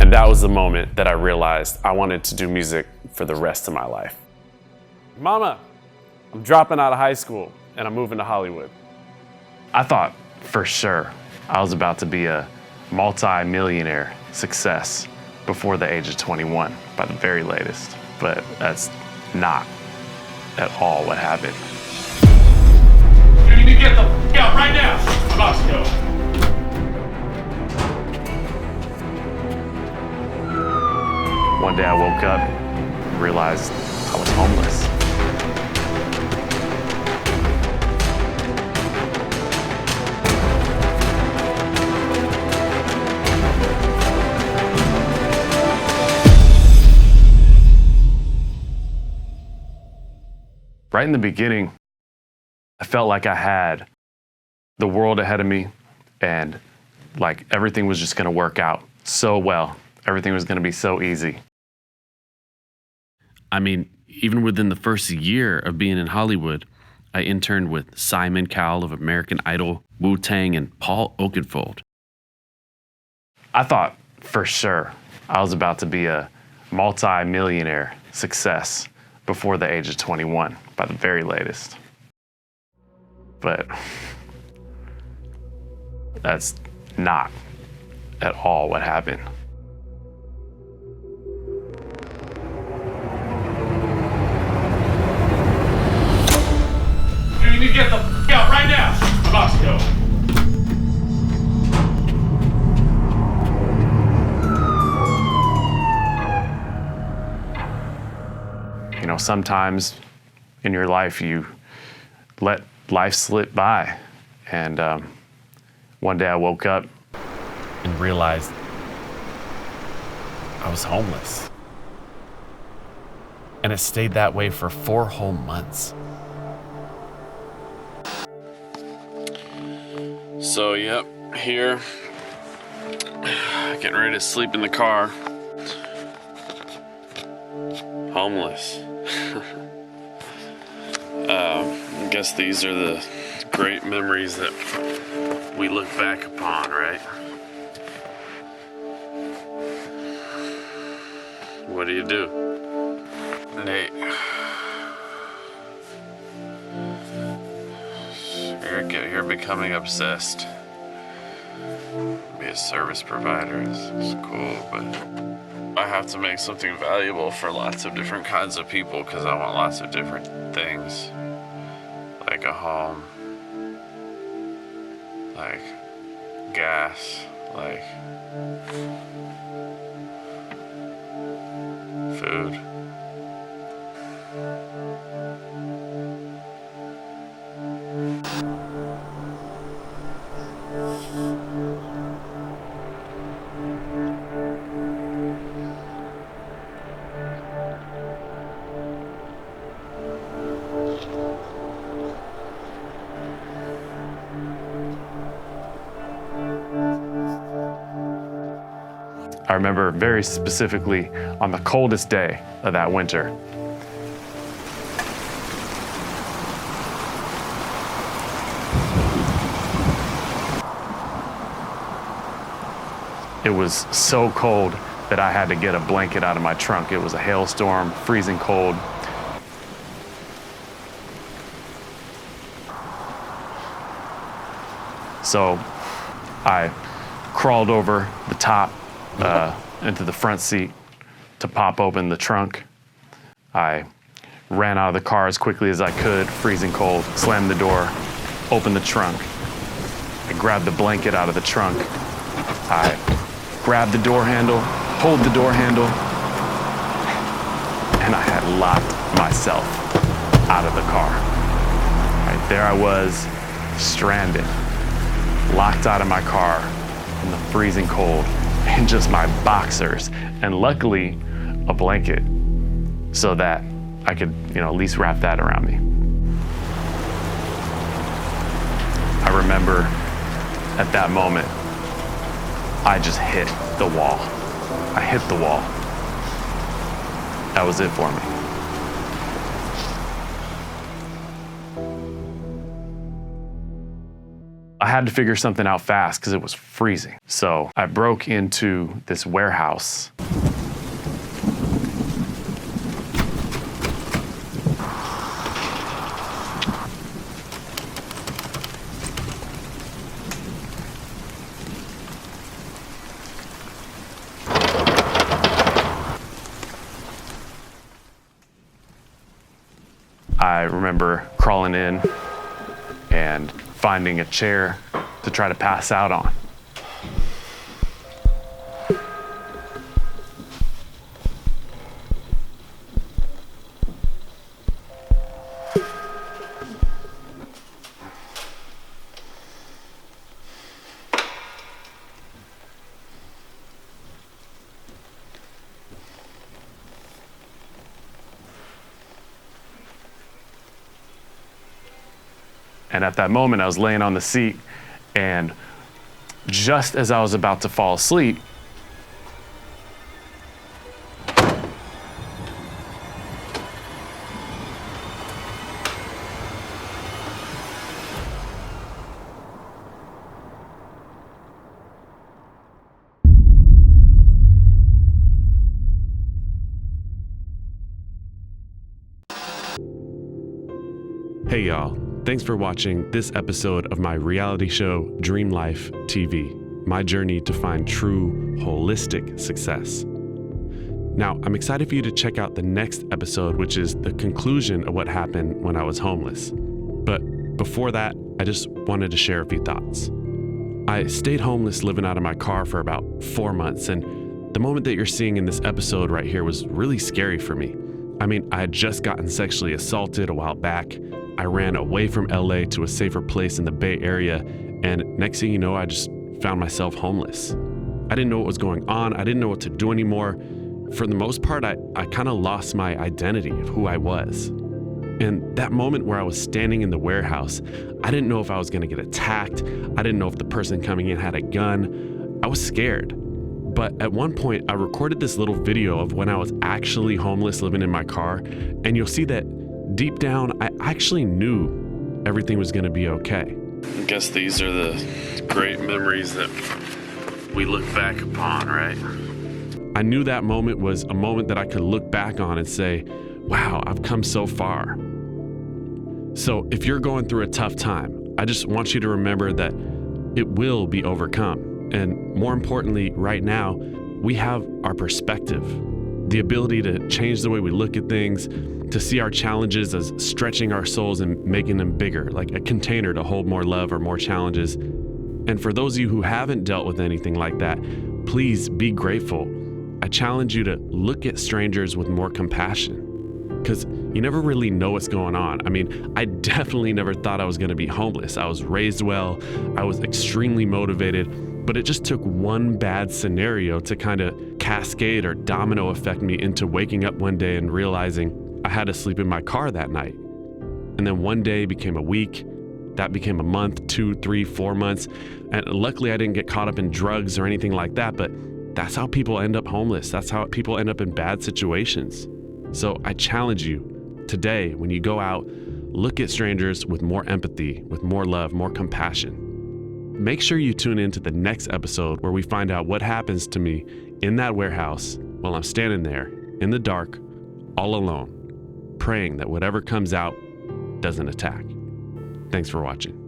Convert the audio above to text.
And that was the moment that I realized I wanted to do music for the rest of my life. Mama, I'm dropping out of high school and I'm moving to Hollywood. I thought for sure I was about to be a multi-millionaire success before the age of 21 by the very latest, but that's not at all what happened. You need to get the f*** out right now. I'm about to go. One day I woke up and realized I was homeless. Right in the beginning, I felt like I had the world ahead of me and like everything was just gonna work out so well. Everything was gonna be so easy. I mean, even within the first year of being in Hollywood, I interned with Simon Cowell of American Idol, Wu-Tang, and Paul Oakenfold. I thought for sure I was about to be a multi-millionaire success before the age of 21 by the very latest. But that's not at all what happened. You need to get the f*** out right now. I'm about to go. You know, sometimes in your life you let life slip by. And one day I woke up and realized I was homeless. And it stayed that way for 4 whole months. So, yep, here, getting ready to sleep in the car. Homeless. I guess these are the great memories that we look back upon, right? What do you do? Nate. You're becoming obsessed. Be a service provider is cool, but I have to make something valuable for lots of different kinds of people because I want lots of different things. Like a home, like gas, like food. I remember very specifically on the coldest day of that winter. It was so cold that I had to get a blanket out of my trunk. It was a hailstorm, freezing cold. So I crawled over the top into the front seat to pop open the trunk. I ran out of the car as quickly as I could, freezing cold, slammed the door, opened the trunk. I grabbed the blanket out of the trunk. I grabbed the door handle, pulled the door handle, and I had locked myself out of the car. Right there I was, stranded, locked out of my car in the freezing cold, in just my boxers, and luckily a blanket so that I could, at least wrap that around me. I remember at that moment, I just hit the wall. I hit the wall. That was it for me. I had to figure something out fast because it was freezing. So I broke into this warehouse. I remember crawling in and finding a chair to try to pass out on. And at that moment, I was laying on the seat, and just as I was about to fall asleep, hey y'all. Thanks for watching this episode of my reality show, Dream Life TV, my journey to find true holistic success. Now, I'm excited for you to check out the next episode, which is the conclusion of what happened when I was homeless. But before that, I just wanted to share a few thoughts. I stayed homeless living out of my car for about 4 months, and the moment that you're seeing in this episode right here was really scary for me. I mean, I had just gotten sexually assaulted a while back. I ran away from LA to a safer place in the Bay Area, and next thing you know, I just found myself homeless. I didn't know what was going on. I didn't know what to do anymore. For the most part, I kind of lost my identity of who I was. And that moment where I was standing in the warehouse, I didn't know if I was gonna get attacked. I didn't know if the person coming in had a gun. I was scared. But at one point, I recorded this little video of when I was actually homeless living in my car, and you'll see that deep down, I actually knew everything was gonna be okay. I guess these are the great memories that we look back upon, right? I knew that moment was a moment that I could look back on and say, wow, I've come so far. So if you're going through a tough time, I just want you to remember that it will be overcome. And more importantly, right now, we have our perspective, the ability to change the way we look at things, to see our challenges as stretching our souls and making them bigger, like a container to hold more love or more challenges. And for those of you who haven't dealt with anything like that, please be grateful. I challenge you to look at strangers with more compassion, because you never really know what's going on. I mean, I definitely never thought I was going to be homeless. I was raised well, I was extremely motivated, but it just took one bad scenario to kind of cascade or domino affect me into waking up one day and realizing I had to sleep in my car that night. And then one day became a week, that became a month, 2, 3, 4 months. And luckily I didn't get caught up in drugs or anything like that, but that's how people end up homeless. That's how people end up in bad situations. So I challenge you today, when you go out, look at strangers with more empathy, with more love, more compassion. Make sure you tune in to the next episode where we find out what happens to me in that warehouse while I'm standing there in the dark, all alone, praying that whatever comes out doesn't attack. Thanks for watching.